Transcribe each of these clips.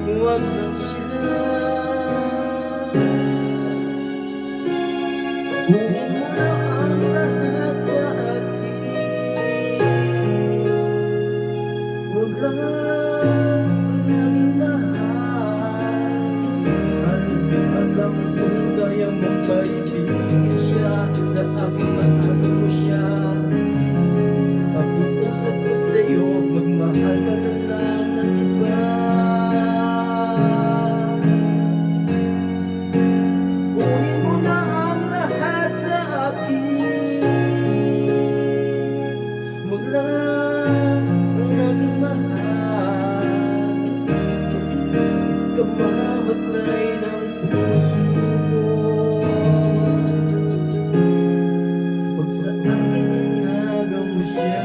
Huwag lang siya. Kunin mo na ang lahat sa akin. Huwag lang ang aking mahal. Alam kong kaya mong paibigin siya. Sa aking mahal mo siya. Pakiusap ko sa'yo, magmahal ka na lang ng iba. Kunin mo na ang lahat sa akin. Huwag lang ang aking mahal. Ikaw mamamatay ng puso ko. Huwag sa akin inagaw mo siya.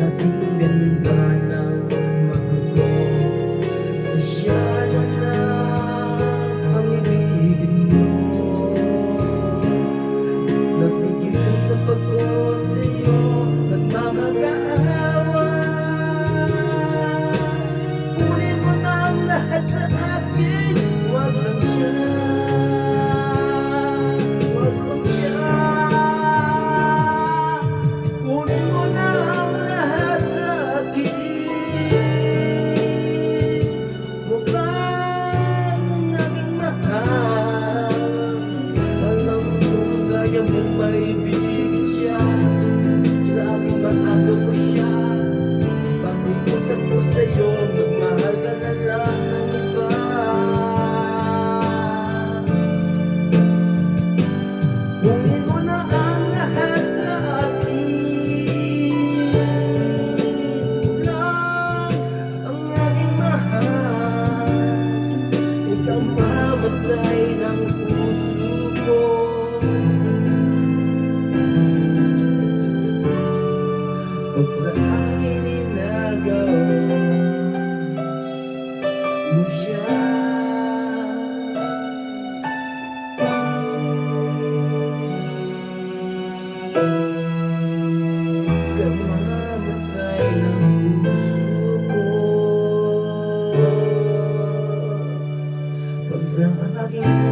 Kasing ganda ng mahal ko, siya na lang ang ibigin mo. Napigil sa pagko sa'yo, nagmamag-aawa. Kunin mo na ang lahat sa akin, huwag lang siya. Huwag lang siya. Kunin mo na ang lahat sa akin. Huwag lang ang aking mahal. Alam kong kaya mong maibigin siya. Sa aking maaga mo siya. Pakiusap ko sa'yo, magmahal ka na lang ng iba. Kunin mo na ang lahat sa akin. Huwag lang ang aking mahal. Ikaw mamatay ng puso ko. Huwag sa akin inagaw mo siya. Kamamatay ng puso ko. Huwag sa aking